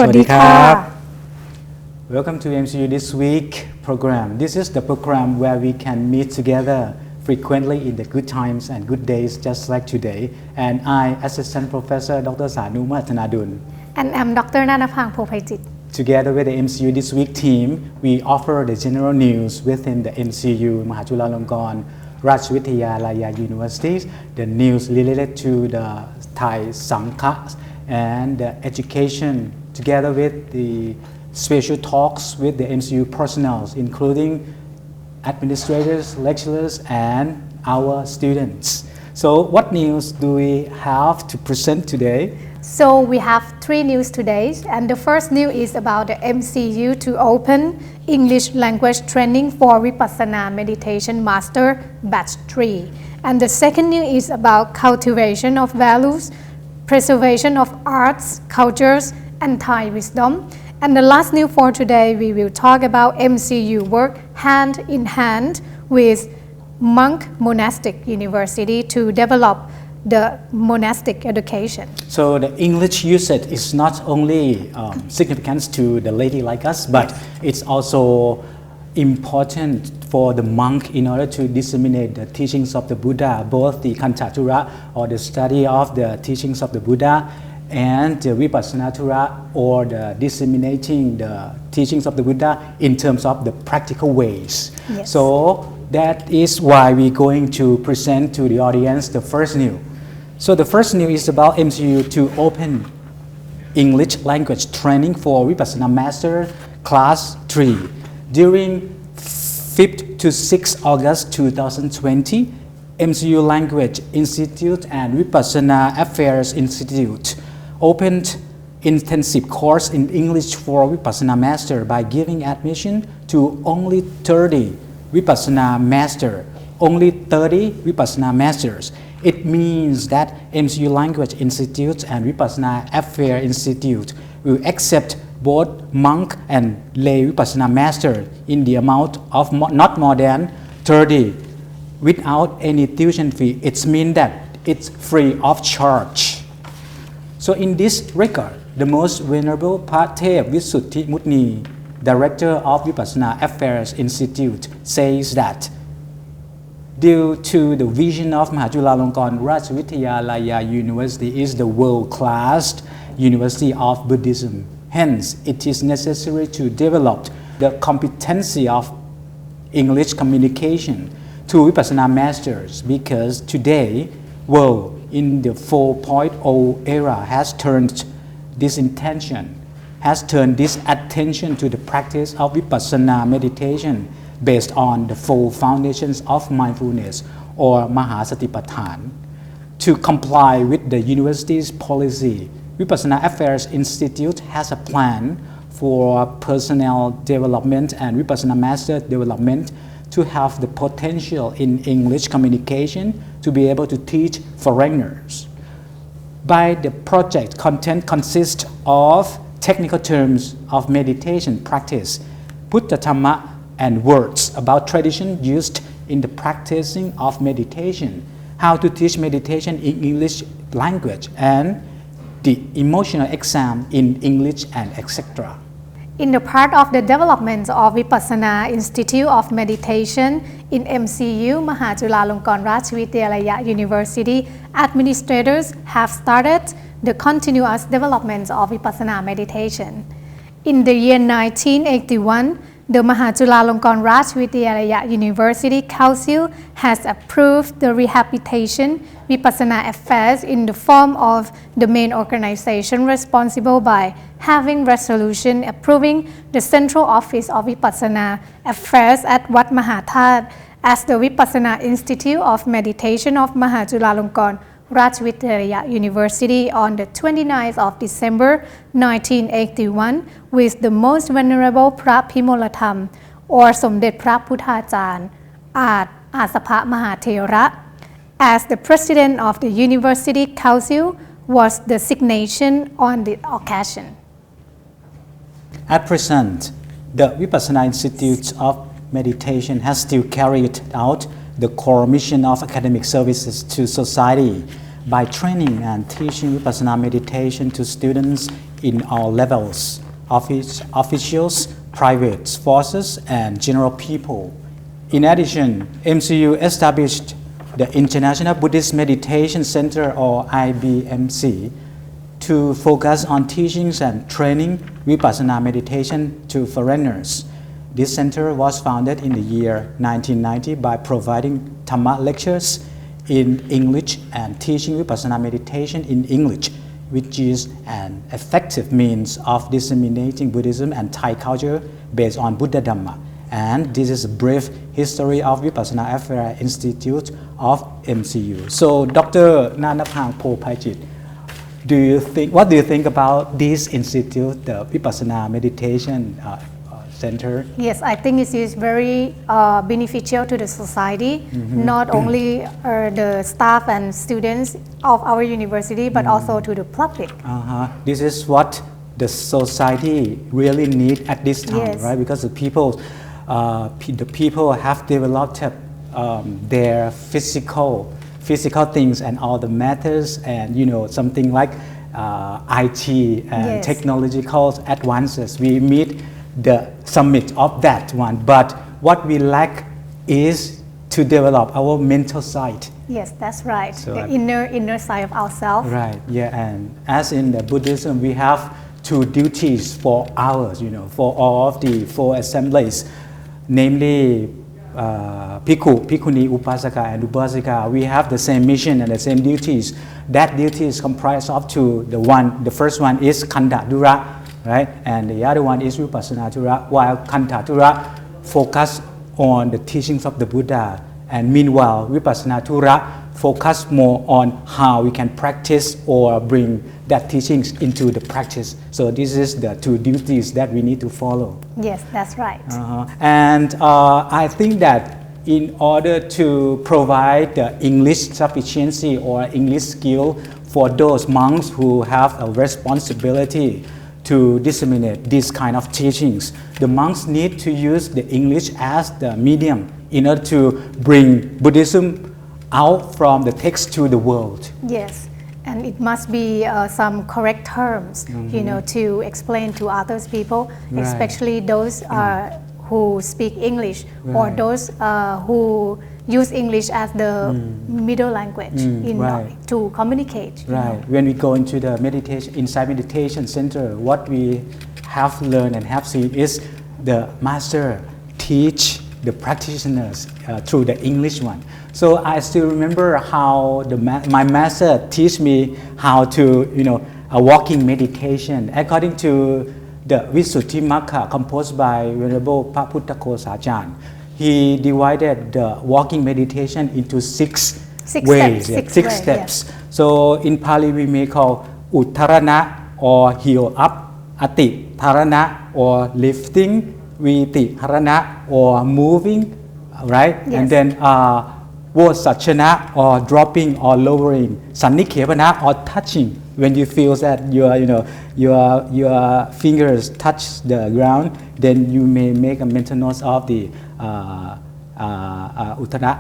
วัสดีครับ Welcome to MCU This Week program. This is the program where we can meet together frequently in the good times and good days just like today. And I, Assistant Professor Dr. Sanu Matanadun. And I'm Dr. Nanapang Phopaichit. Together with the MCU This Week team, we offer the general news within the MCU Mahachulalongkorn Rajvidyalaya Universities, the news related to the Thai Sangha and the education, together with the special talks with the MCU personnel, including administrators, lecturers, and our students. So what news do we have to present today? So we have 3 news today, and the first news is about the MCU to open English language training for VIPASSANA Meditation Master Batch 3. And the second news is about cultivation of values, preservation of arts, cultures, and Thai wisdom. And the last news for today, we will talk about MCU work hand in hand with Monk Monastic University to develop the monastic education. So the English usage is not only significant to the lady like us, but it's also important for the monk in order to disseminate the teachings of the Buddha, both the Kantatura or the study of the teachings of the Buddha and the Vipassanatura or the disseminating the teachings of the Buddha in terms of the practical ways. Yes. So that is why we're going to present to the audience the first news. So the first news is about MCU to open English language training for Vipassana Master Class 3. During 5th to 6th August 2020, MCU Language Institute and Vipassana Affairs Institute opened intensive course in English for Vipassana Master by giving admission to only 30 Vipassana Master, only 30 Vipassana Masters. It means that MCU Language Institute and Vipassana Affairs Institute will accept both monk and lay Vipassana Master in the amount of not more than 30 without any tuition fee. It means that it's free of charge. So in this record, the most venerable Pathep Visuddhi Mutni, Director of Vipassana Affairs Institute, says that due to the vision of Mahachulalongkorn Rajvidyalaya University is the world-class University of Buddhism. Hence, it is necessary to develop the competency of English communication to Vipassana masters, because today, world in the 4.0 era has turned this attention to the practice of Vipassana meditation based on the 4 foundations of mindfulness or Mahasatipatthana. To comply with the university's policy, Vipassana Affairs Institute has a plan for personnel development and Vipassana master development to have the potential in English communication to be able to teach foreigners. By the project, content consists of technical terms of meditation practice, Buddha Dhamma, and words about tradition used in the practicing of meditation, how to teach meditation in English language, and the emotional exam in English, and etc. In the part of the development of Vipassana Institute of Meditation in MCU Mahachulalongkorn Rajvidyalaya University, administrators have started the continuous development of Vipassana meditation. In the year 1981, the Mahachulalongkorn Rajvidyalaya University Council has approved the rehabilitation Vipassana affairs in the form of the main organization responsible by having resolution approving the Central Office of Vipassana Affairs at Wat Mahathat as the Vipassana Institute of Meditation of Mahachulalongkorn Rajvidyalaya University on the 29th of December 1981 with the Most Venerable Phra Phimolatham or Somdet Phra Puthacharya Asapha Mahathera as the President of the University Council was the signation on the occasion. At present, the Vipassana Institute of Meditation has still carried out the core mission of academic services to society by training and teaching Vipassana meditation to students in all levels, officials, private forces, and general people. In addition, MCU established the International Buddhist Meditation Center, or IBMC, to focus on teachings and training Vipassana meditation to foreigners. This center was founded in the year 1990 by providing Dhamma lectures in English and teaching Vipassana meditation in English, which is an effective means of disseminating Buddhism and Thai culture based on Buddha Dhamma. And this is a brief history of Vipassana Affairs Institute of MCU. So, Dr. Nanapang Phopaichit, what do you think about this institute, the Vipassana Meditation Center? Yes, I think it is very beneficial to the society, not only the staff and students of our university, but also to the public. This is what the society really need at this time, right? Because the people have developed their physical things and all the matters, and something like IT and technological advances. We meet the summit of that one, but what we lack is to develop our mental side. Yes, that's right. So the inner side of ourselves. Right. Yeah, and as in the Buddhism, we have two duties for ours. For all of the four assemblies, namely Bhikkhu, Bhikkhuni, Upasaka, and Upasika. We have the same mission and the same duties. That duty is comprised of two. The first one is Khandha Dhura, right? And the other one is Vipassana Dhura, while Khandha Dhura focus on the teachings of the Buddha, and meanwhile Vipassana Dhura focus more on how we can practice or bring that teachings into the practice. So this is the two duties that we need to follow. Yes, that's right. And I think that in order to provide the English sufficiency or English skill for those monks who have a responsibility to disseminate these kind of teachings, the monks need to use the English as the medium in order to bring Buddhism out from the text to the world. Yes, and it must be some correct terms, to explain to others people, especially those who speak English, or those who use English as the middle language to communicate. Right. When we go into the meditation center, what we have learned and have seen is the master teach the practitioners through the English one. So I still remember how my master teach me how to, a walking meditation according to the Visuddhimagga composed by Venerable Paputtha Kosachan. He divided the walking meditation into six ways, six steps. Yes. So in Pali we may call Uttarana or heel up, Ati Tarana or lifting, Viti Harana or moving, right? Yes. And then Vosachana or dropping or lowering, Sannikhepana or touching. When you feel that your fingers touch the ground, then you may make a mental note of the Uttara,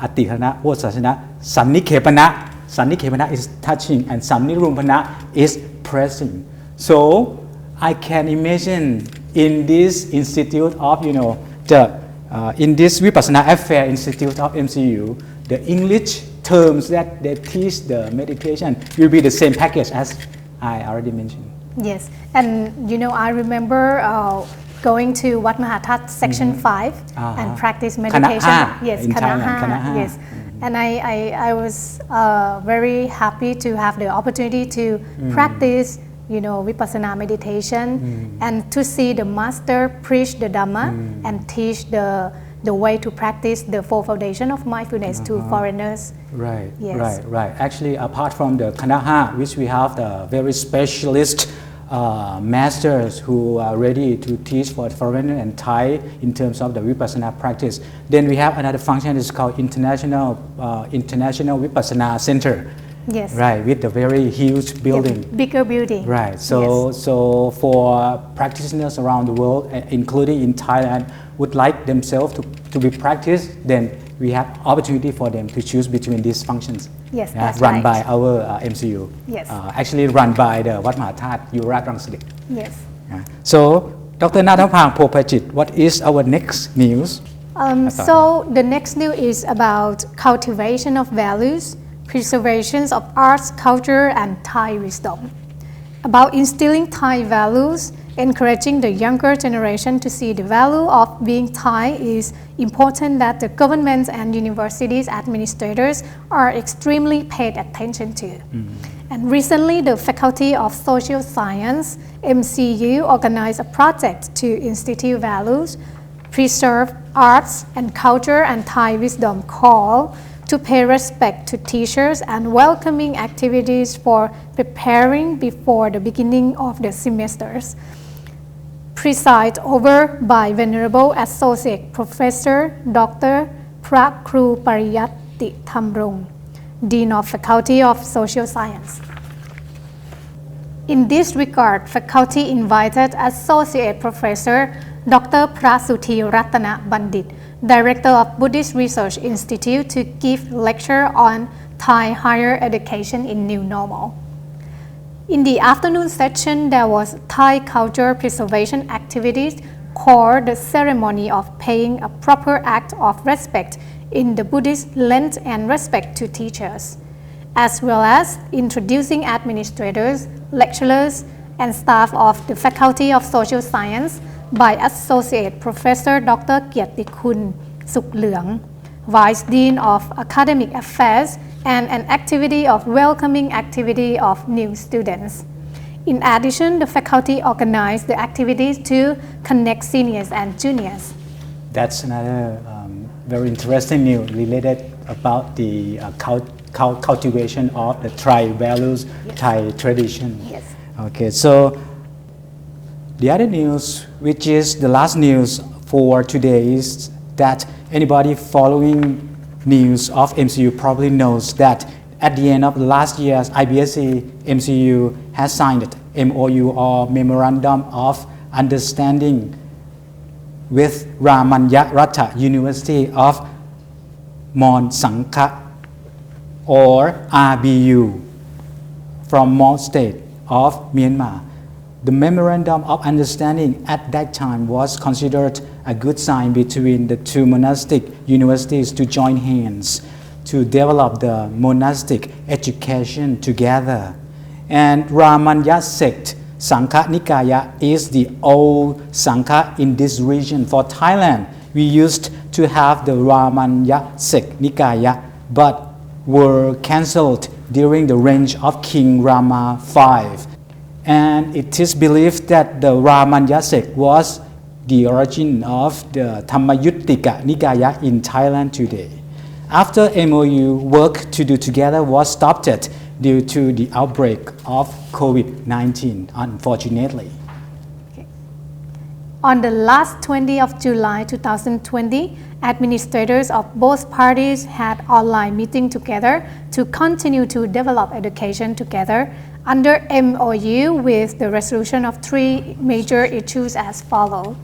Atiharana, Vosachana, Sannikhepana. Sannikhepana is touching and Samnirumpana is pressing. So I can imagine in this institute of, in this Vipassana Affairs Institute of MCU, the English terms that they teach the meditation will be the same package as I already mentioned. Yes, and I remember going to Wat Mahathat section 5 and practice meditation. Kanaha, yes, in Thailand, Kanaha. Kanaha. Yes, and I was very happy to have the opportunity to practice, Vipassana meditation and to see the master preach the Dhamma and teach the way to practice the four foundation of mindfulness to foreigners. Right, Yes. right. Actually, apart from the Kanaha, which we have the very specialist masters who are ready to teach for foreigner and Thai in terms of the Vipassana practice, then we have another function is called International Vipassana Center. Yes. Right, with a very huge building. Bigger building. Right. So for practitioners around the world, including in Thailand, would like themselves to be practiced, then we have opportunity for them to choose between these functions. Yes, that's run right. by our MCU. Yes. Actually run by the Wat Mahathat Yurat Rangsirit. Yes. So, Dr. Nadaphang Popajit, what is our next news? So the next news is about cultivation of values, preservation of arts, culture, and Thai wisdom. About instilling Thai values, encouraging the younger generation to see the value of being Thai is important that the governments and universities administrators are extremely paid attention to. And recently, the Faculty of Social Science, MCU, organized a project to instill values, preserve arts and culture and Thai wisdom call to pay respect to teachers and welcoming activities for preparing before the beginning of the semesters. Presided over by Venerable Associate Professor Dr. Phra Kru Pariyatti Thamrung, Dean of Faculty of Social Science. In this regard, faculty invited Associate Professor Dr. Prasuthi Ratana Bandit, Director of Buddhist Research Institute, to give lecture on Thai higher education in New Normal. In the afternoon session, there was Thai culture preservation activities called the ceremony of paying a proper act of respect in the Buddhist lent and respect to teachers, as well as introducing administrators, lecturers, and staff of the Faculty of Social Science by Associate Professor Dr. Kiatikun Sukleung, Vice Dean of Academic Affairs, and an activity of welcoming activity of new students. In addition, the faculty organized the activities to connect seniors and juniors. That's another very interesting news related about the cultivation of the Thai values, yes. Thai tradition. Yes. Okay, so the other news, which is the last news for today, is that anybody following news of MCU probably knows that at the end of last year's IBSC, MCU has signed MOU or Memorandum of Understanding with Ramanyaratta University of Mon Sankha or RBU from Mon State of Myanmar. The Memorandum of Understanding at that time was considered a good sign between the two monastic universities to join hands to develop the monastic education together. And Ramanya sect Sangha Nikaya is the old Sangha in this region. For Thailand, we used to have the Ramanya sect Nikaya, but were cancelled during the reign of King Rama V. And it is believed that the Ramanya sect was the origin of the Thammayuttika Nikaya in Thailand today. After MOU, work to do together was stopped due to the outbreak of COVID-19, unfortunately. Okay. On the last 20th of July 2020, administrators of both parties had online meeting together to continue to develop education together under MOU with the resolution of three major issues as follows.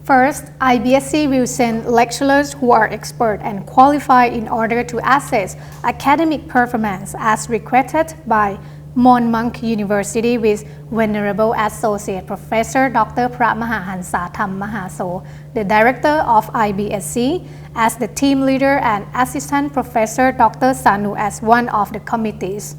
First, IBSC will send lecturers who are expert and qualified in order to assess academic performance as requested by Mon Monk University with Venerable Associate Professor Dr. Pramahhansa Tham Mahaso, the Director of IBSC, as the team leader and Assistant Professor Dr. Sanu as one of the committees.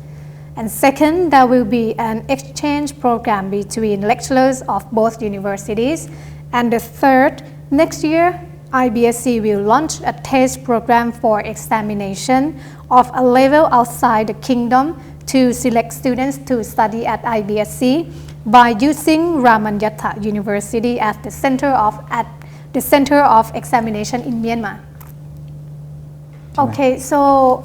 And second, there will be an exchange program between lecturers of both universities. And the third, next year, IBSC will launch a test program for examination of a level outside the kingdom to select students to study at IBSC by using Ramanyaratta University as the center of examination in Myanmar. Okay, so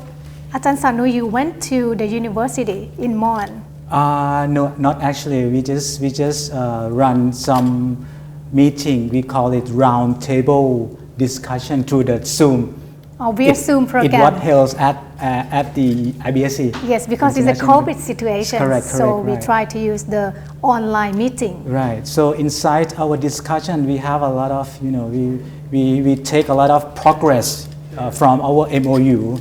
Ajahn Sanu, you went to the university in Mon. No, not actually. We just run some meeting. We call it round table discussion through the Zoom via Zoom program. It was held at the IBSC. Yes, because it's a COVID situation. Correct, so we right. try to use the online meeting. Right. So inside our discussion, we have a lot of, we take a lot of progress from our MOU.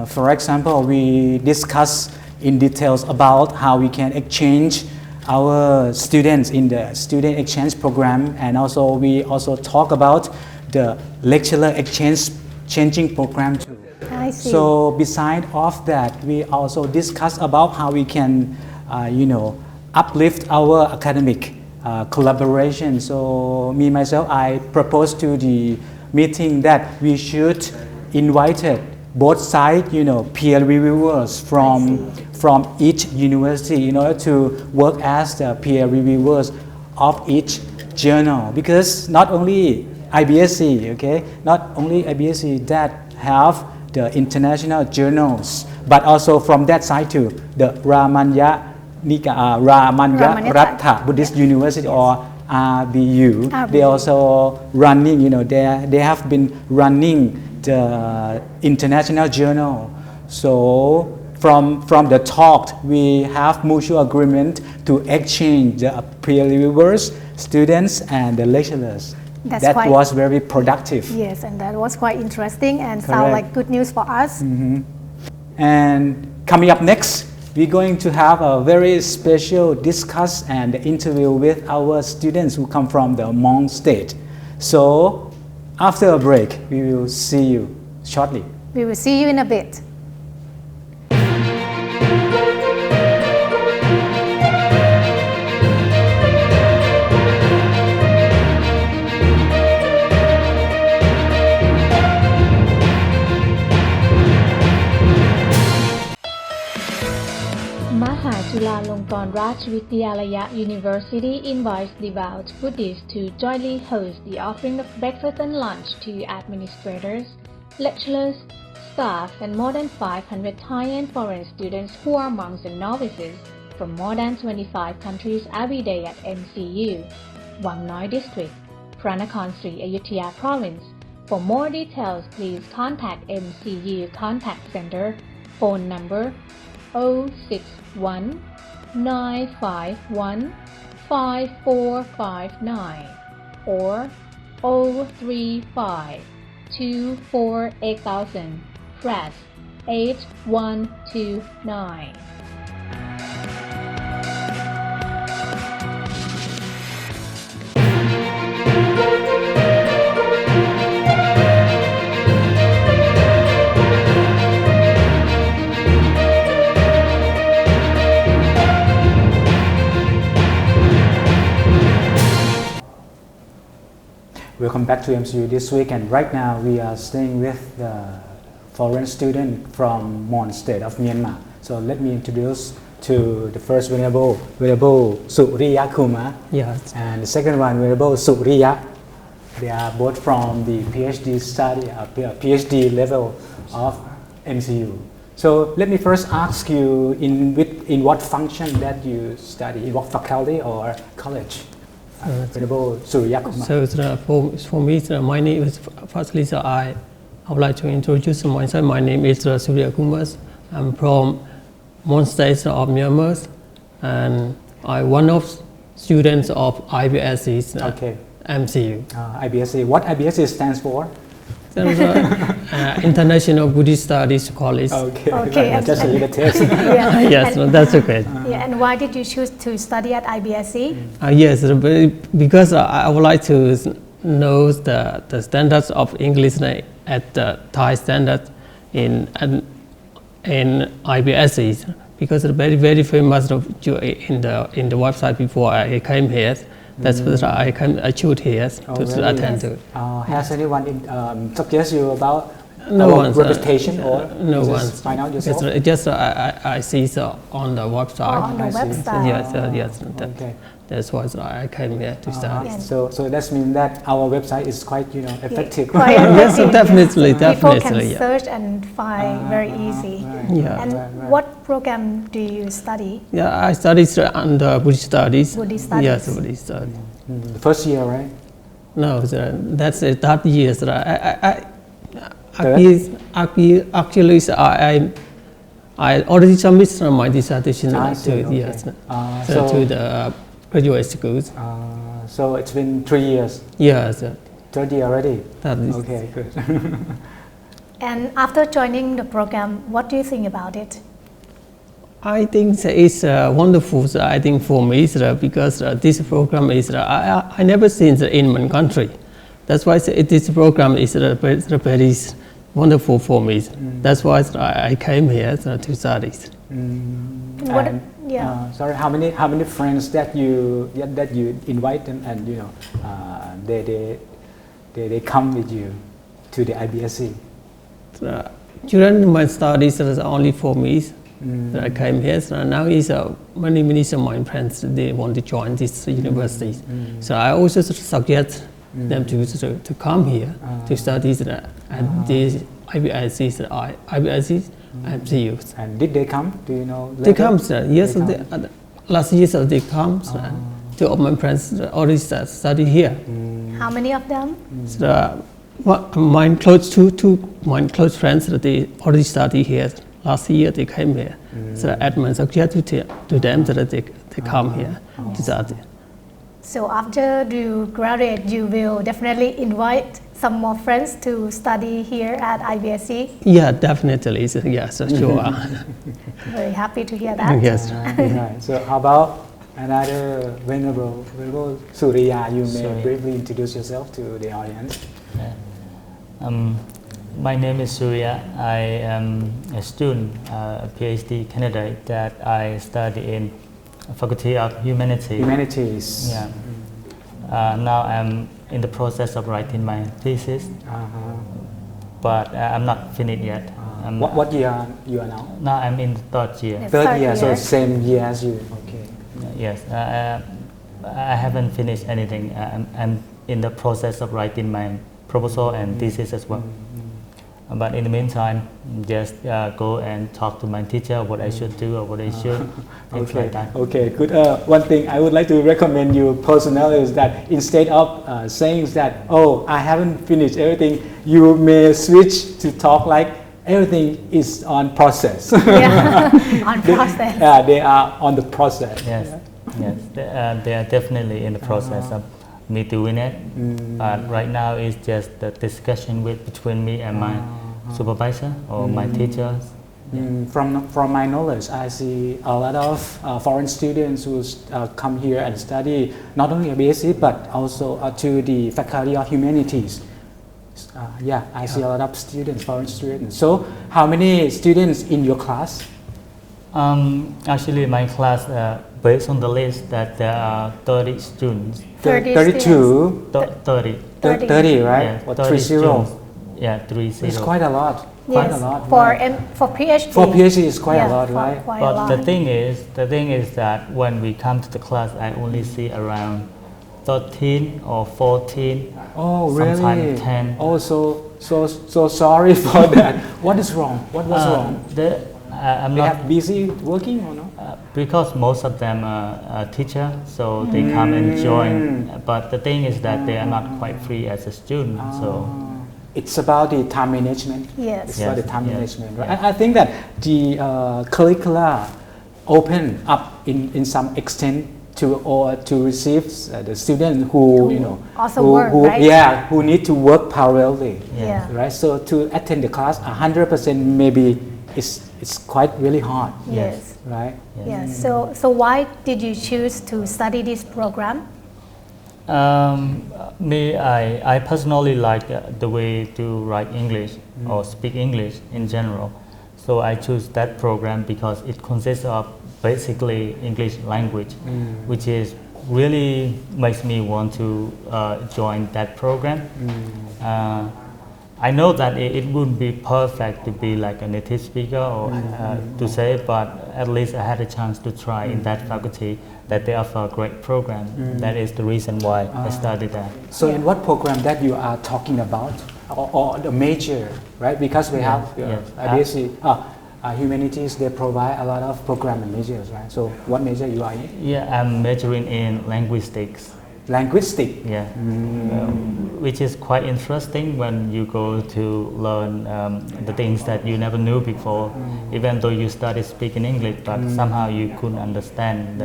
For example, we discuss in details about how we can exchange our students in the student exchange program, and also we also talk about the lecturer exchanging program too. I see. So beside of that, we also discuss about how we can, uplift our academic collaboration. So me myself, I proposed to the meeting that we should invite both sides, peer reviewers from each university in order to work as the peer reviewers of each journal. Because not only IBSC, okay, not only IBSC that have the international journals, but also from that side too, the Ramanya Ratha Buddhist University or RBU, they also running, they have been running the international journal. So from the talk, we have mutual agreement to exchange the peer reviewers, students, and the lecturers. That was very productive. Yes, and that was quite interesting and sound like good news for us. Mm-hmm. And coming up next, we're going to have a very special discuss and interview with our students who come from the Hmong state. So after a break, we will see you shortly. We will see you in a bit. Rajvidyalaya University invites devout Buddhists to jointly host the offering of breakfast and lunch to administrators, lecturers, staff, and more than 500 Thai and foreign students who are monks and novices from more than 25 countries every day at MCU, Wang Noi District, Pranakon Sri Ayutthaya Province. For more details, please contact MCU Contact Center, phone number 061 951 5459 or 035 24 8000 press 8129. Welcome back to MCU this week, and right now we are staying with the foreign student from Mon state of Myanmar. So let me introduce to the first Venerable Suriya Kumar, yes, and the second one Venerable Suriya. They are both from the PhD study, PhD level of MCU. So let me first ask you in what function that you study, in what faculty or college? Venerable Suriya Kumar. So for me, my name is, firstly, I would like to introduce myself. My name is Suriya Kumar. I'm from Mon State of Myanmar, and I'm one of students of IBSC's MCU. IBSC. What IBSC stands for? International Buddhist Studies College. Okay. Just a little test. Yes, that's okay. And why did you choose to study at IBSC? Yes, because I would like to know the standards of English at the Thai standard in IBSC, because it's very famous in the website before I came here. That's what I chose here to attend to. Has anyone suggest you about no one reputation or no one? Find out yourself. Just I see on the website. On the website. Yes. That's why I came here to study. So that means that our website is quite effective. Yes, definitely. People can search and find very easy. Yeah. And what program do you study? Yeah, I studied under Buddhist Studies. Buddhist Studies. Yes, Buddhist Studies. The first year, right? No, that's the third year. Actually, I already submitted my dissertation to the graduate schools. So it's been 3 years. Yes. 30 already. That is, Okay, good. And after joining the program, what do you think about it? I think it's wonderful. I think for me, because this program is I never seen in my country. That's why this program is very wonderful for me. That's why I came here to study. Sorry, how many friends that you invite them, and they come with you to the IBSC? During my studies, only 4 months that I came here. So now is many of my friends, they want to join this university. So I also suggest them to come here to study at this IBSC, MCU. And did they come? Do you know? They come, yes. Last year they come. Two of my friends already study here. How many of them? So, my close friends, they already study here. Last year they came here. So at my suggestion to them that they come here to study. So after you graduate, you will definitely invite some more friends to study here at IBSC? Yeah, definitely. Yes, sure. Very happy to hear that. Yes. Right. So how about another venerable Surya? You may briefly introduce yourself to the audience. My name is Surya. I am a student, a PhD candidate that I study in Faculty of Humanities. Humanities. Yeah. Now I'm in the process of writing my thesis, but I'm not finished yet. What year you are now? Now I'm in the third year. Third year, so same year as you. Okay. Yes. I haven't finished anything. I'm in the process of writing my proposal and thesis as well. But in the meantime, just go and talk to my teacher what I should do or what I should. Okay. Okay. Good. One thing I would like to recommend you personally is that instead of saying that, oh, I haven't finished everything, you may switch to talk like everything is on process. Yeah, on process. Yeah, they are on the process. Yes. Yes. They are definitely in the process of me doing it. But right now it's just the discussion between me and my supervisor or my teachers. From my knowledge, I see a lot of foreign students who come here and study not only IBSC but also to the Faculty of Humanities. I see a lot of students, foreign students. So, how many students in your class? Actually, my class, based on the list, that there are 30 students. 32? 30. 30, right? Yeah, What, 30 30? students. Yeah, 30. It's quite a lot. Quite a lot. For PhD. For PhD, it's quite a lot, right? But the thing is that when we come to the class, I only see around 13 or 14. Oh, really? Sometimes 10. Oh, so sorry for that. What is wrong? What was wrong? They have busy working or no? Because most of them are teachers, so they come and join. But the thing is that they are not quite free as a student. So it's about the time management. Yes. It's about the time management. Right? I think that the curricula open up in some extent to receive the students who who need to work parallelly. Yeah. Right. So to attend the class 100% maybe it's quite really hard. Yes. Right. Yes. So why did you choose to study this program? I personally like the way to write English or speak English in general. So I choose that program because it consists of basically English language, which is really makes me want to join that program. I know that it wouldn't be perfect to be like a native speaker or to say, but at least I had a chance to try in that faculty that they offer a great program. That is the reason why I studied that. So in what program that you are talking about, or the major, right? Because we have IBSC, humanities, they provide a lot of program and majors, right? So what major you are in? Yeah, I'm majoring in linguistics. Linguistic. Yeah, which is quite interesting when you go to learn the things that you never knew before. Even though you started speaking English, but somehow you couldn't understand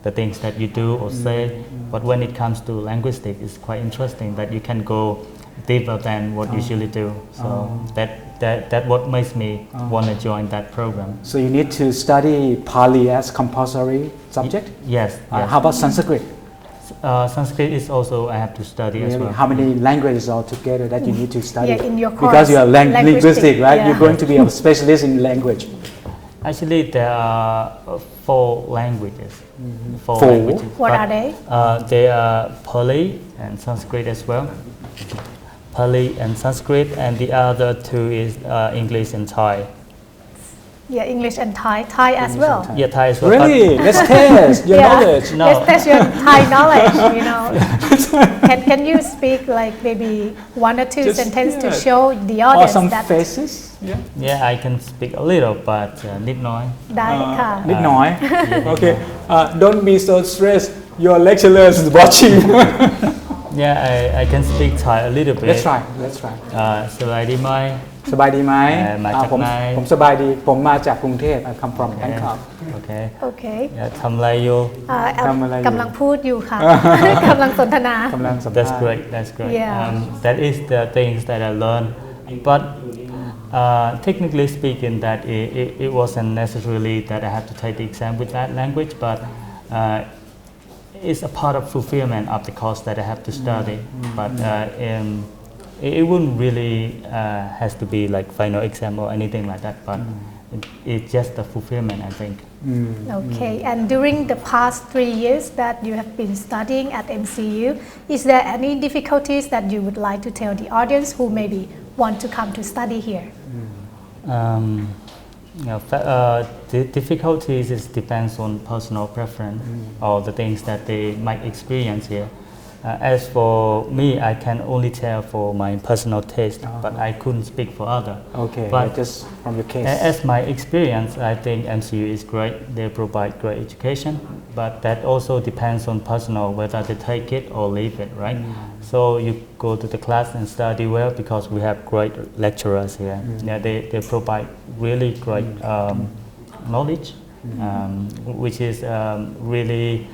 the things that you do or say. But when it comes to linguistic, it's quite interesting that you can go deeper than what you usually do. So that what makes me want to join that program. So you need to study Pali as compulsory subject? Yes. Yes. How about Sanskrit? Sanskrit is also I have to study as Really? well. How many languages altogether that you need to study? Yeah, in your course. Because you are linguistic, right? Yeah. You're going to be a specialist in language. Actually, there are 4 languages. 4 Four? languages. What But, are they? They are Pali and Sanskrit as well. Pali and Sanskrit, and the other 2 is English and Thai. Yeah, English and Thai. Thai as well. Yeah, Thai as well. Really? Let's test your knowledge. No. Let's test your Thai knowledge, you know. Can you speak like maybe 1 or 2 Just, sentences to yeah. show the Or audience some that faces? Yeah. Yeah, I can speak a little, but นิดน้อย ได้ค่ะ นิดน้อย Okay. Don't be so stressed. Your lecturers is watching. Yeah, I can speak Thai a little bit. Let's try. Let's try. สบายดีไหม สบายดีไหม มาจากไหน ผมสบายดี ผมมาจากกรุงเทพ I come from Bangkok. Okay. โอเค ทำอะไรอยู่ ทำอะไรอยู่ กำลังพูดอยู่ค่ะ กำลังสนทนา กำลังสัมภา That's ษณ์ great. That's great. Yeah. That is the things that I learned. But technically speaking, that it wasn't necessarily that I had to take the exam with that language, but it's a part of fulfillment of the course that I have to study. But it wouldn't really has to be like final exam or anything like that. But it's just the fulfillment, I think. Okay, and during the past 3 years that you have been studying at MCU, is there any difficulties that you would like to tell the audience who maybe want to come to study here? The difficulties depends on personal preference or the things that they might experience here. As for me, I can only tell for my personal taste, but I couldn't speak for others. Okay, But just from your case. As my experience, I think MCU is great. They provide great education, but that also depends on personal whether they take it or leave it, right? So you go to the class and study well because we have great lecturers here. Yeah, they provide really great knowledge, which is really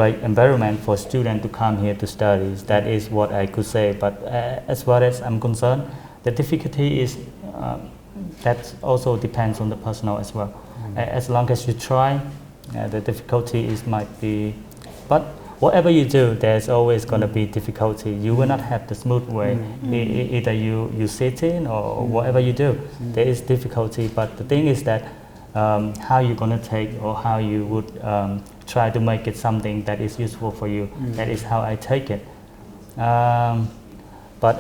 great environment for students to come here to study. That is what I could say. But as far as I'm concerned, the difficulty is that also depends on the personal as well. As long as you try, the difficulty is might be. But whatever you do, there's always going to be difficulty. You will not have the smooth way. Either you sit in or whatever you do, there is difficulty. But the thing is that how you're going to take or how you would try to make it something that is useful for you. That is how I take it. But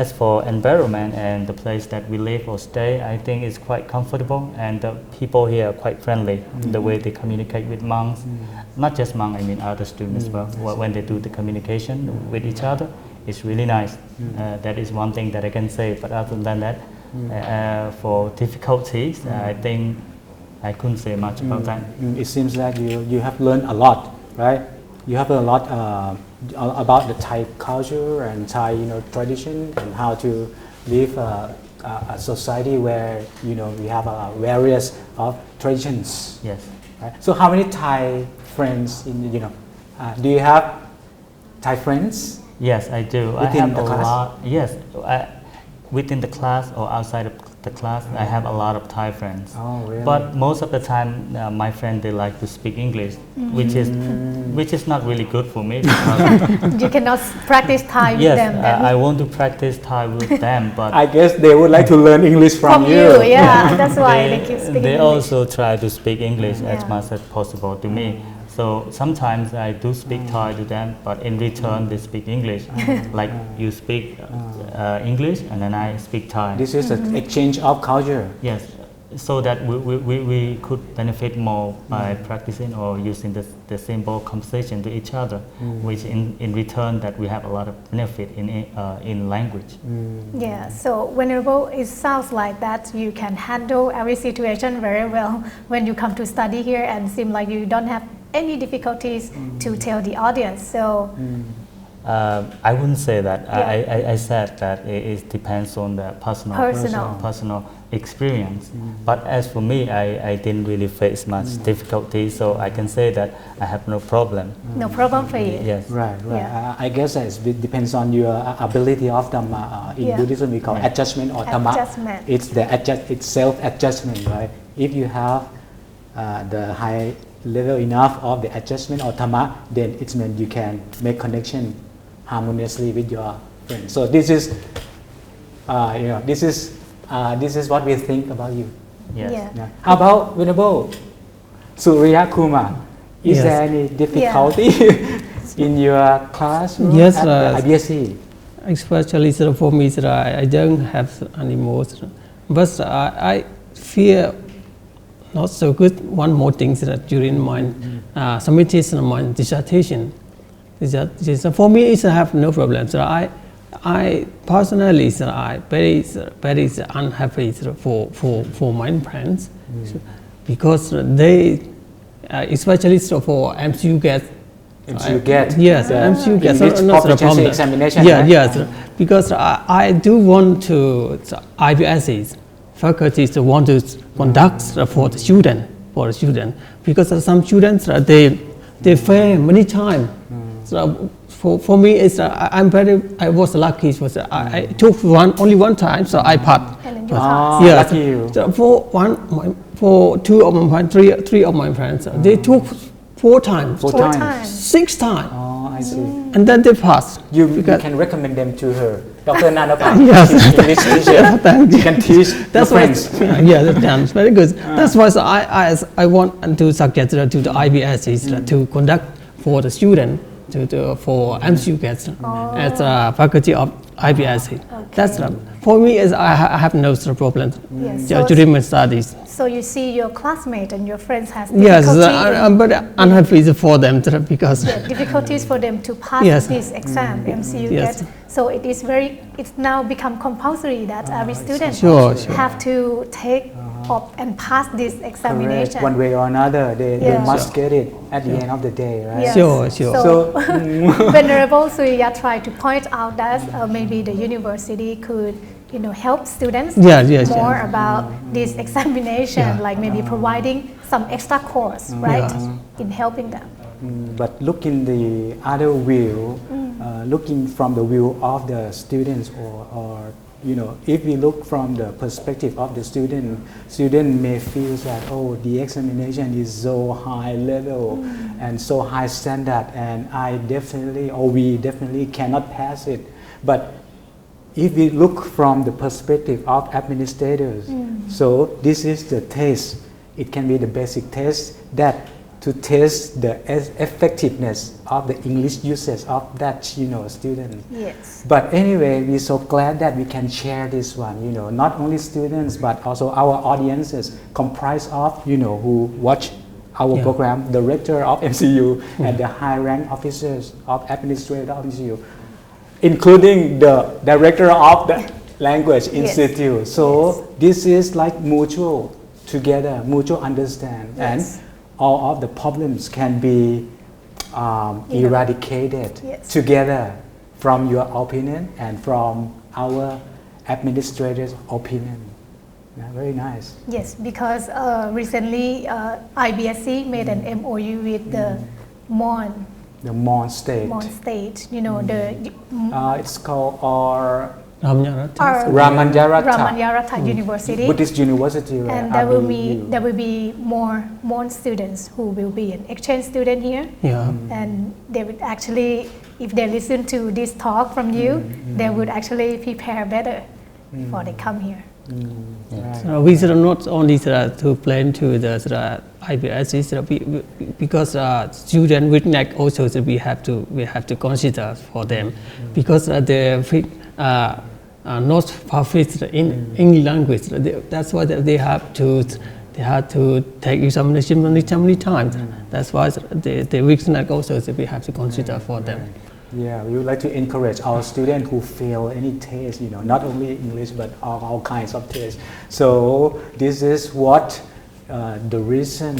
as for environment and the place that we live or stay, I think it's quite comfortable and the people here are quite friendly. The way they communicate with monks, not just monks, I mean other students as well. When they do the communication with each other, it's really nice. That is one thing that I can say. But other than that, for difficulties, I think I couldn't say much about that. It seems that you have learned a lot, right? You have learned a lot about the Thai culture and Thai tradition and how to live a society where we have various of traditions. Yes. Right? So how many Thai friends do you have Thai friends? Yes, I do. I Within have the a class? lot. Yes, within the class or outside of the class, I have a lot of Thai friends. Oh, really? But most of the time, my friends they like to speak English, which is not really good for me. Because You cannot practice Thai with yes, them then. I want to practice Thai with them, but I guess they would like to learn English from you. Yeah, that's why they keep speaking they English. also try to speak English as Yeah. much as possible to me. So sometimes I do speak Thai to them, but in return they speak English. Like you speak English and then I speak Thai. This is an exchange of culture. Yes, so that we could benefit more by practicing or using the simple conversation to each other, which in return that we have a lot of benefit in language. Yeah, so Venerable, it sounds like that you can handle every situation very well when you come to study here and seem like you don't have any difficulties to tell the audience? So I wouldn't say that. Yeah. I said that it depends on the personal experience. But as for me, I didn't really face much difficulty, so I can say that I have no problem. no problem for you. Yes. Right. Yeah. I guess it depends on your ability of Dhamma. In Yeah. Buddhism, we call adjustment or Dhamma. Adjustment. It's self-adjustment, right? If you have the high level enough of the adjustment or Dhamma, then it means you can make connection harmoniously with your friends. So this is, this is what we think about you. Yes. Yeah. Yeah. How about Venerable Surya Kumar? Is Yes. there any difficulty in your classroom Yes, at the IBSC? Especially for me, I don't have any more, but I fear not so good. One more thing during my submission of my dissertation. For me, I have no problem. I personally, I very unhappy for my friends because they, especially for MCU get. Yes, MCU gets English proficiency examination. Yeah, right? yes, because I do want to IBSC faculties want to conduct for the student because some students they fail many times. So for me, I was lucky. I took only one time, so I passed. And then you pass. Yes. Lucky you. So for three of my friends, they took 4 times, 4 times. 6 times, Oh, I see. and then they passed. You can recommend them to her. Dr. Nanapa, Yes. English teacher. Thank you. You can teach That's your why, friends. yeah, that's very good. That's why I want to suggest to the IBSC to conduct for the student for MCU gets as a faculty of IBSC. That's for me is I have no problem Yes. during my studies. So you see your classmate and your friends has Yes, difficulty but unhappy for them because difficulties for them to pass Yes. this exam, MCU Yes. get. So it's now become compulsory that every student Sure. have to take up and pass this Correct. examination. One way or another, they Yeah. must get it at the end of the day, right? Yes. Sure. So, Venerable Surya tried to point out that maybe the university could, help students Yes. more about this examination, Yeah. like maybe providing some extra course, right, in helping them. But look in the other view, looking from the view of the students or if we look from the perspective of the student may feel that, oh, the examination is so high level and so high standard and we definitely cannot pass it. But if we look from the perspective of administrators, so this is the test. It can be the basic test that to test the effectiveness of the English usage of that student. Yes. But anyway, we're so glad that we can share this one. Not only students but also our audiences comprised of who watch our program, the rector of MCU and the high-rank officers of administrative of MCU, including the director of the language institute. So this is like mutual together, mutual understand, and all of the problems can be eradicated together from your opinion and from our administrator's opinion. Yeah, very nice. Yes, because recently IBSC made an MOU with the Mon State. State. It's called Ramanyaratha University. Buddhist University. Right? And there will be more Mon students who will be an exchange student here. Yeah. And they would actually, if they listen to this talk from you, they would actually prepare better before they come here. So we should not only to plan to the IBSC because student with neck also we have to consider for them because they not perfect in English language. That's why they have to take examination many times. That's why the weak neck also we have to consider for them. Yeah, we would like to encourage our students who fail any test, not only English but all kinds of tests. So this is what the reason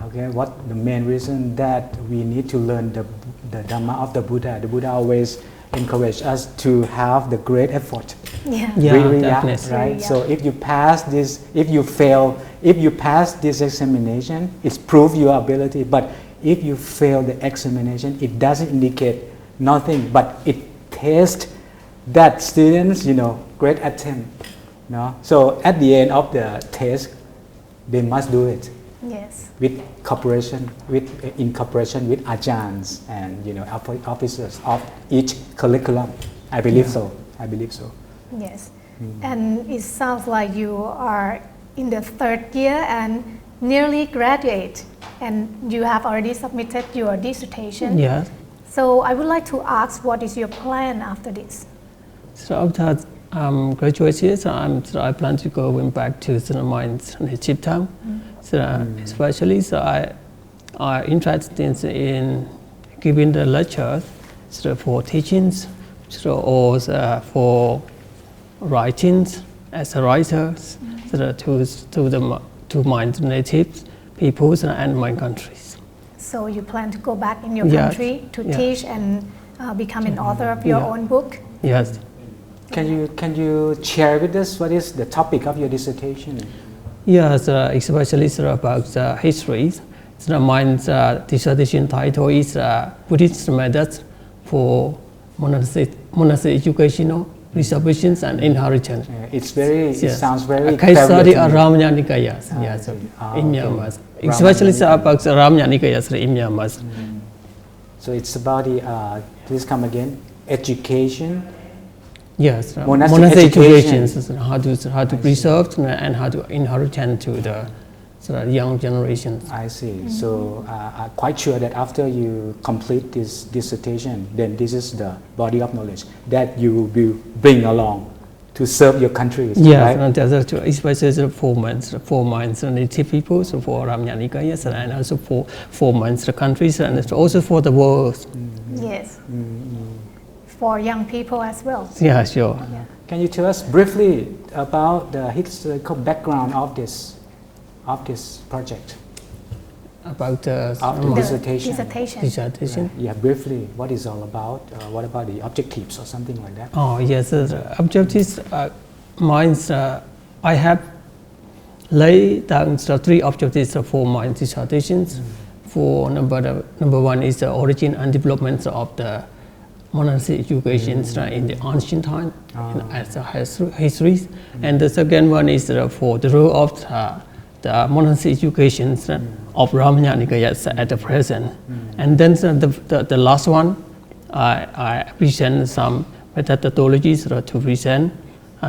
Okay, what the main reason that we need to learn the Dhamma of the Buddha? The Buddha always encourage us to have the great effort. Yeah. Yeah, Viriya, definitely. right? Viriya. So if you pass this, if you pass this examination, it's prove your ability. But if you fail the examination, it doesn't indicate nothing, but it tests that students, great attempt. No? So at the end of the test, they must do it Yes. in cooperation with ajahns and officers of each curriculum. I believe so. Yes. And it sounds like you are in the third year and nearly graduate, and you have already submitted your dissertation. Yes. So I would like to ask, what is your plan after this? So after graduation, so I plan to go back to my native town. So especially, so I interested in giving the lectures, so for teachings, so or for writings as a writer, so to my native peoples and my countries. So you plan to go back in your Yes. country to Yeah. teach and become an author of your Yeah. own book? Yes. Can you share with us what is the topic of your dissertation? Yes, especially about history. So my dissertation title is Buddhist methods for monastic educational preservations and inheritance. It sounds very Case study clever of to me. Ramanya Nikayas, yes, in Myanmar. Especially about Ramanya Nikayas in Myanmar. So it's about please come again, education. Yes, Monastic monastic education. education, how to preserve and how to inherit to the young generations. I see. So I'm quite sure that after you complete this dissertation, then this is the body of knowledge that you will bring along to serve your countries, Yes, right? and especially for months native people, so for Ramanya Nikayas, and also for 4 months the countries, and also for the world. Yes. For young people as well. Yeah, sure. Yeah. Can you tell us briefly about the historical background of this project? About the After dissertation. dissertation. Yeah, briefly, what is all about? What about the objectives or something like that? Oh yes, the objectives. I have laid down the 3 objectives for my dissertations. For number 1 is the origin and development of the monastic education in the ancient time as a history, and the second one is for the role of the monastic education of Ramanya Nikayas at the present, and then the last one I present some methodologies to present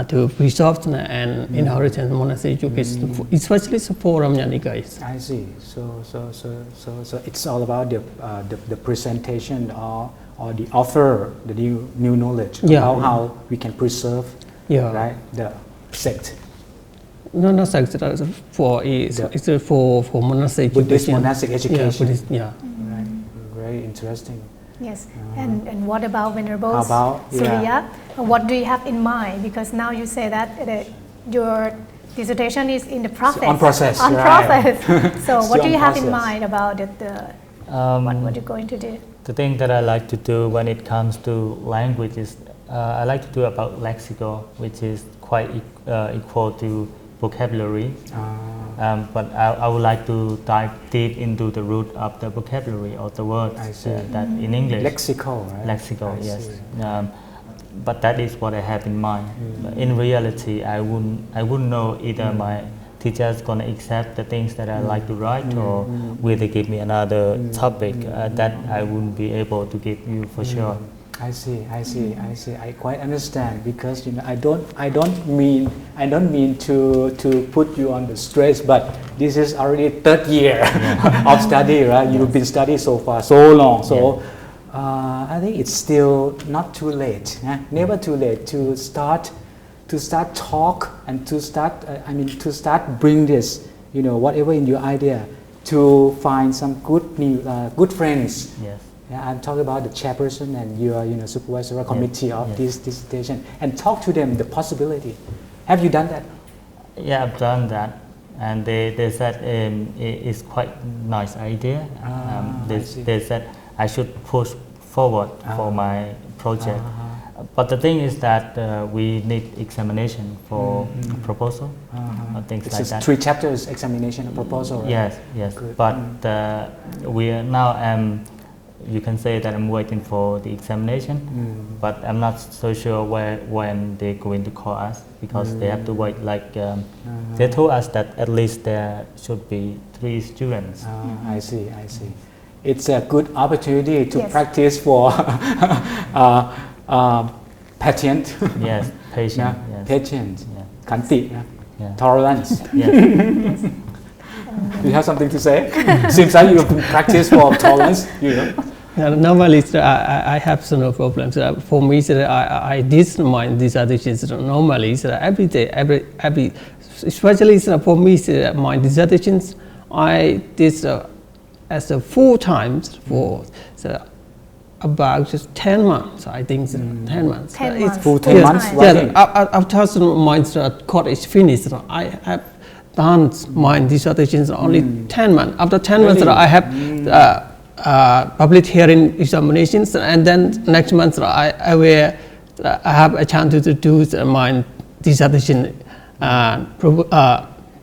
to preserve and inherit monastic education, especially for Ramanya Nikayas. I see. So it's all about the presentation or the offer, the new knowledge about how we can preserve, right, the sect. No, not sect. It's for monastic Buddhist education. monastic education. Yeah, Buddhist, yeah. Right. Very interesting. Yes. And what about Venerable How about, Surya? What do you have in mind? Because now you say that your dissertation is in the process. On process, On right. process. So what Still do you on have in process. mind about what you're going to do? The thing that I like to do when it comes to language is I like to do about lexical, which is quite equal to vocabulary. But I would like to dive deep into the root of the vocabulary or the words that in English. Lexical, right? Lexical, I yes. see. But that is what I have in mind. But in reality, I wouldn't know either my teachers gonna accept the things that I like to write, or will they give me another topic that I wouldn't be able to give you for sure. I see. I quite understand, because I don't mean to put you on the stress, but this is already 3rd year of study, right? You've been studying so far so long, so I think it's still not too late. Never too late to start talk and to start bring this, whatever in your idea, to find some good friends. Yes. Yeah, I'm talking about the chairperson and your supervisory committee of this dissertation, and talk to them the possibility. Have you done that? Yeah, I've done that. and they said it's quite nice idea. They said I should push forward for my project. But the thing is that we need examination for proposal, things It's like that. 3 chapters examination and proposal, right? Yes. Good. But we are now you can say that I'm waiting for the examination, but I'm not so sure when they're going to call us, because they have to wait. Like they told us that at least there should be 3 students. I see. It's a good opportunity to Yes. practice for patient. Yes, patient. Yeah, Yes. Patience, Yeah. kanti, Yeah. tolerance. Yes. Do you have something to say? Seems like you practice for tolerance, you know. Normally, I have no problems. For me, I did my dissertations normally. Every day, every, especially for me, my dissertations, I did as a full times for about just 10 months. I think 10 months. 10 It's months. Full 10 months Yeah, writing. after my college finished, I have done my dissertations only 10 months. After 10 months, Really? I have public hearing examinations, and then next month I will have a chance to do my dissertation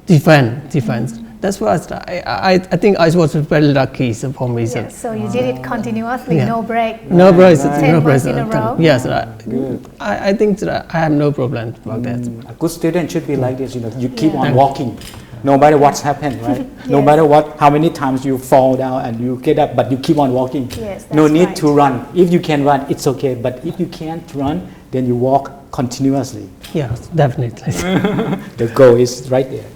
defense. That's what I think I was very lucky for me. Yes, so you did it continuously, Yeah. no break. No breaks, 10 no months breaks. in a row? Yes, Good. I think that I have no problem about that. A good student should be like this, you know. You keep Yeah. on walking, no matter what's happened, right? No Yes. matter how many times you fall down and you get up, but you keep on walking. Yes, No that's need right. to run. If you can run, it's okay. But if you can't run, then you walk continuously. Yes, definitely. The goal is right there.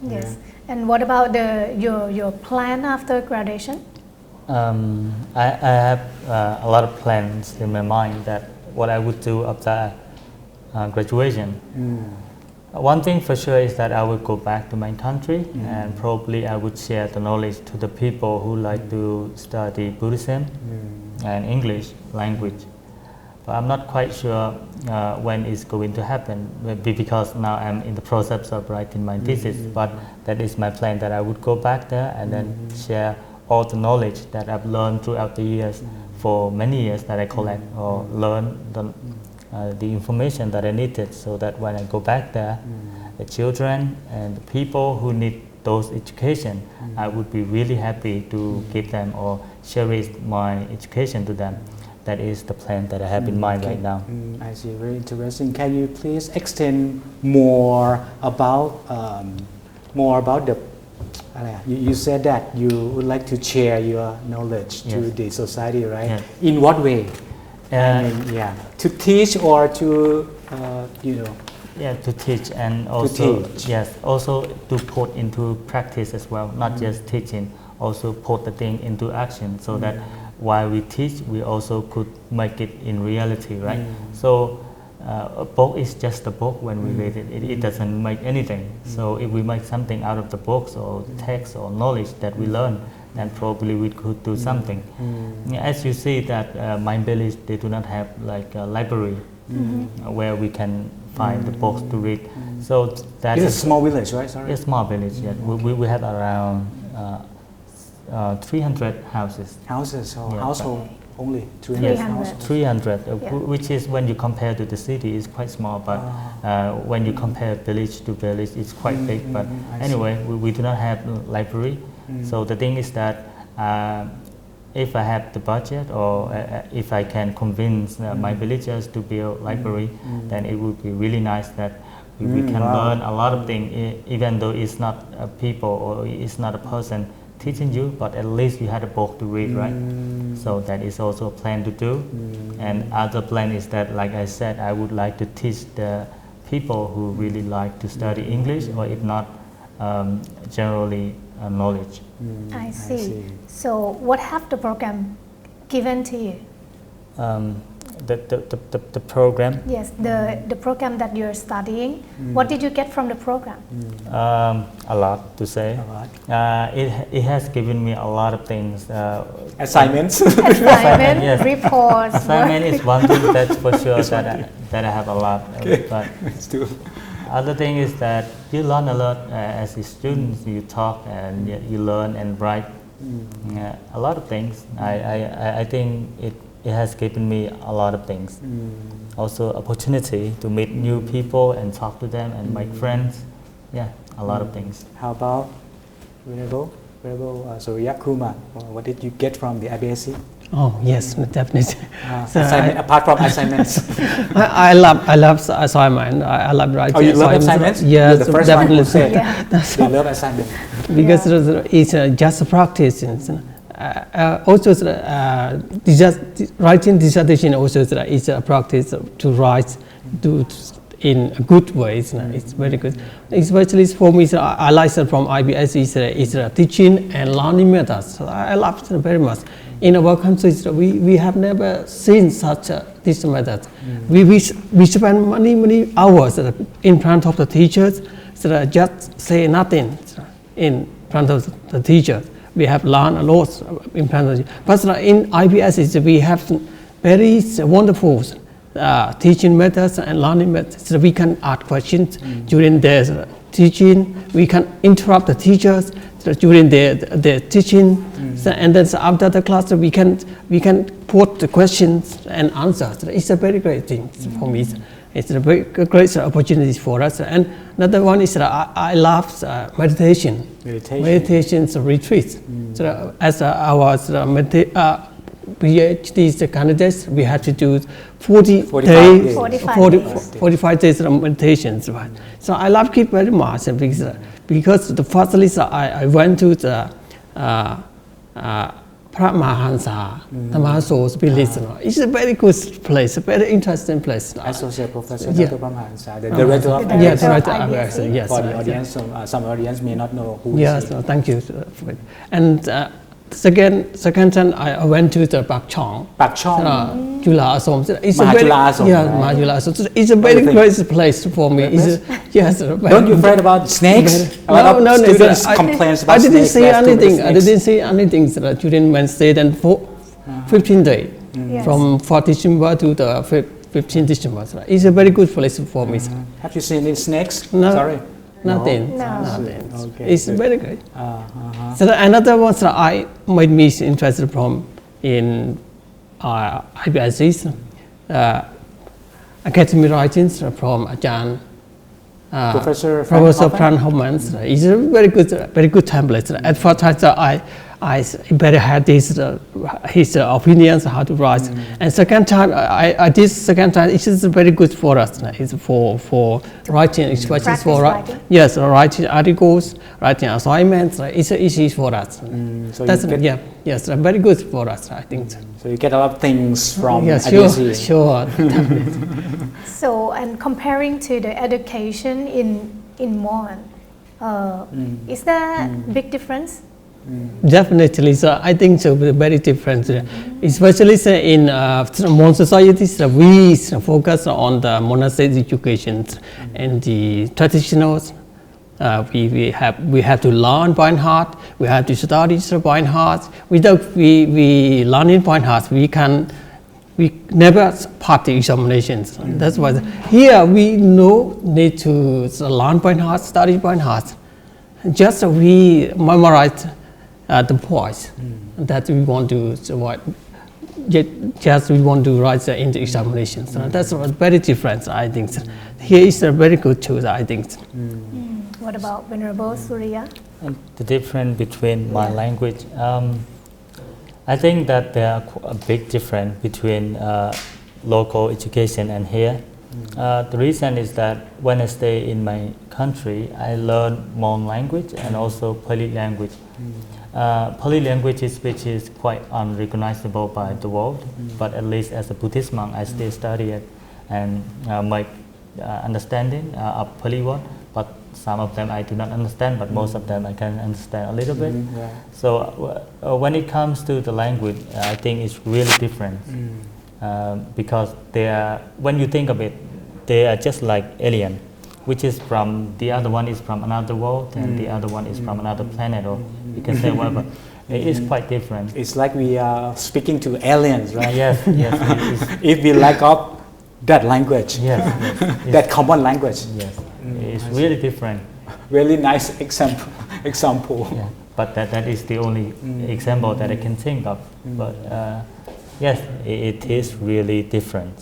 Yes. And what about your plan after graduation? I have a lot of plans in my mind that what I would do after graduation. One thing for sure is that I would go back to my country, and probably I would share the knowledge to the people who like to study Buddhism and English language. But I'm not quite sure when it's going to happen, maybe because now I'm in the process of writing my thesis, but that is my plan, that I would go back there and then share all the knowledge that I've learned throughout the years, for many years that I collect or learn the information that I needed, so that when I go back there, the children and the people who need those education, I would be really happy to give them or share my education to them. That is the plan that I have in mind right now. I see, very interesting. Can you please extend more about the you said that you would like to share your knowledge to Yes. the society, right? Yes. In what way? Uh, To teach or to Yeah, to teach and also teach. yes, also to put into practice as well, not just teaching, also put the thing into action, so that while we teach, we also could make it in reality, right? So a book is just a book when we read it. It doesn't make anything. So if we make something out of the books or text or knowledge that we learn, then probably we could do something. As you see that my village, they do not have like a library where we can find the books to read. So that it's a is small village, right? Sorry. a small village. Yeah. We have around 300 houses. Houses or Yeah. household only 300 Yes. households. 300, Yeah. which is when you compare to the city, is quite small, but when you compare village to village, it's quite big. But I anyway, we do not have library. So the thing is that if I have the budget, or if I can convince my villagers to build library, then it would be really nice that we can learn a lot of things, even though it's not a people or it's not a person teaching you, but at least you had a book to read, right? So that is also a plan to do. And other plan is that, like I said, I would like to teach the people who really like to study English, or if not, generally knowledge. I see. So what have the program given to you? The program, Yes, the program that you're studying. What did you get from the program? a lot to say. A lot. It has given me a lot of things. Assignments. Assignment, Yes. reports. Assignment is one thing that's for sure that I have a lot. But Still. Other thing is that you learn a lot as a student. You talk and you learn and write a lot of things. I think it has given me a lot of things. Also opportunity to meet new people and talk to them and make friends. Yeah, a lot of things. How about Venerable Surya Kumar? What did you get from the IBSC? Oh yes, definitely. So apart from assignments. I love assignment. I love writing. Oh, you love assignments? Yes, you're the first definitely. one who said they love assignment. Because it's just a practice. Also, writing dissertation also is a practice to write in a good way. It's very good. Especially for me, I like from IBSC is teaching and learning methods. I love it very much. In our country, we have never seen such this method. We spend many hours in front of the teachers, just say nothing in front of the teachers. We have learned a lot in front of the teachers. But in IBS, we have very wonderful teaching methods and learning methods. So we can ask questions during their teaching. We can interrupt the teachers during their teaching, and then after the class we can put the questions and answers. It's a very great thing for me. It's a very great opportunity for us. And another one is I love meditation. Meditations retreats. So as our PhD candidates, we have to do 45 days of meditations. Right? So I love it very much because the first list I went to the Paramahansa, the Mahaso's village. It's a very good place, a very interesting place. Associate Professor Dr. Paramahansa, the director of IBSC. Yes, right. Yes, for the audience, some audience may not know who is he. Thank you. And second time I went to the Pak Chong. Jula Asom. It's Mahajula Asom. It's a very great place for me. Yes. Don't you afraid about snakes? No. Students complains about snakes. I didn't see anything during Wednesday and 15 days from 4th December to the 15th December. It's a very good place for me. Have you seen any snakes? No. Sorry. Nothing. Okay, it's very great. So another one that I made me interested from in IBSC academic writings from Ajahn Professor Frank Hoffman. It's a very good template. At first I better had his opinions how to write. And second time, it is very good for us. It's for writing, especially for writing articles, writing assignments. It's easy for us. So yes, very good for us, I think. So you get a lot of things from IBSC. Sure. So, and comparing to the education in Mon, is there big difference? Definitely, so I think so. Very different, especially in Mon societies. We focus on the monastic education and the traditionals. We have to learn by heart. We have to study by heart. Without we learning by heart, we never pass the examinations. That's why here we need to learn by heart, study by heart. Just we memorize the points that we want to just we want to write in the examinations. That's very different, I think. Here is a very good tool, I think. What about Venerable Surya? The difference between my language, I think that there are a big difference between local education and here. The reason is that when I stay in my country, I learn Mon language and also Pali language. Pali language which is quite unrecognizable by the world, but at least as a Buddhist monk, I still study it and make understanding of Pali word. But some of them I do not understand, but most of them I can understand a little bit. So when it comes to the language, I think it's really different. Because when you think of it, they are just like alien, which is from, the other one is from another world and the other one is from another planet, or you can say whatever. It is quite different. It's like we are speaking to aliens, right? Yes. If we lack of that language, Yes, that common language. yes, it's really different. Really nice example. Yeah, but that is the only example that I can think of. But yes, it is really different.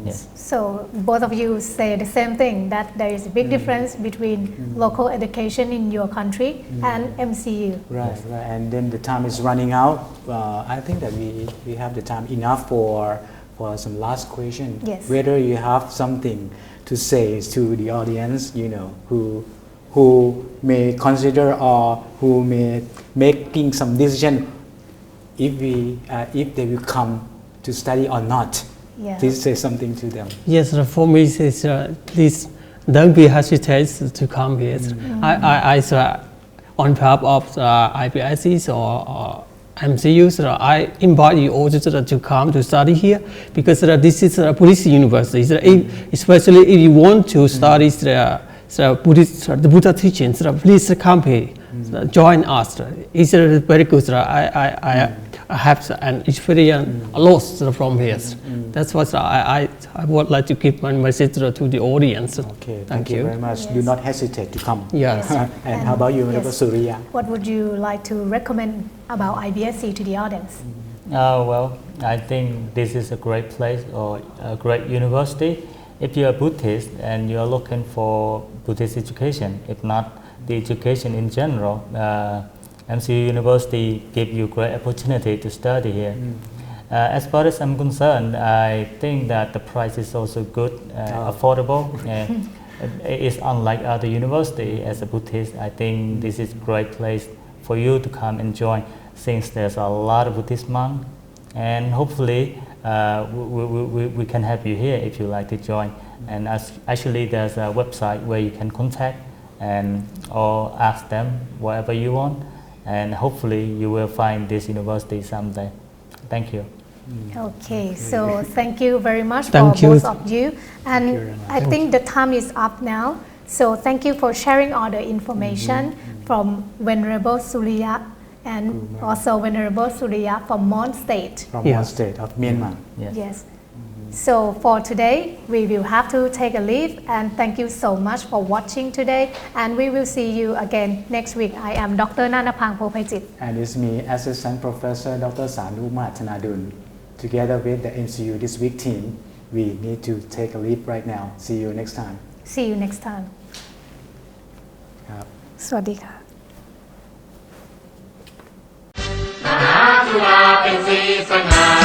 Yes. So both of you say the same thing, that there is a big difference between local education in your country and MCU. Right, right. And then the time is running out. I think that we have the time enough for some last question. Yes. Whether you have something to say to the audience, who may consider or who may making some decision if they will come to study or not. Yeah. Please say something to them. Yes, for me, it's, please don't be hesitant to come here. I on behalf of IBSC or MCU, I invite you all to come to study here because this is a Buddhist university. Especially if you want to study the Buddha teachings, please come here, join us. It's very good. I have an experience a lot from here. That's what I would like to give my message to the audience. Okay, thank you very much. Yes. Do not hesitate to come. Yes. And how about you, yes. Dr. Surya? What would you like to recommend about IBSC to the audience? Well, I think this is a great place or a great university. If you're a Buddhist and you're looking for Buddhist education, if not the education in general, MCU University gives you great opportunity to study here. As far as I'm concerned, I think that the price is also good, affordable, and it's unlike other university. As a Buddhist, I think this is a great place for you to come and join, since there's a lot of Buddhist monks, and hopefully we can help you here if you like to join. And actually there's a website where you can contact or ask them whatever you want, and hopefully you will find this university someday. Thank you. Okay, so thank you very much Thank for you. both of you. And I think the time is up now. So thank you for sharing all the information from Venerable Surya and also Venerable Surya from Mon State. From one state of Myanmar. Yes. Yes. So for today, we will have to take a leave, and thank you so much for watching today, and we will see you again next week. I am Dr. Nanapang Phopaichit. And it's me, Assistant Professor Dr. Sanu Matanadun. Together with the MCU This Week team, we need to take a leave right now. See you next time. See you next time. ครับ สวัสดีค่ะ มหาจุฬาเป็นศรีสง่า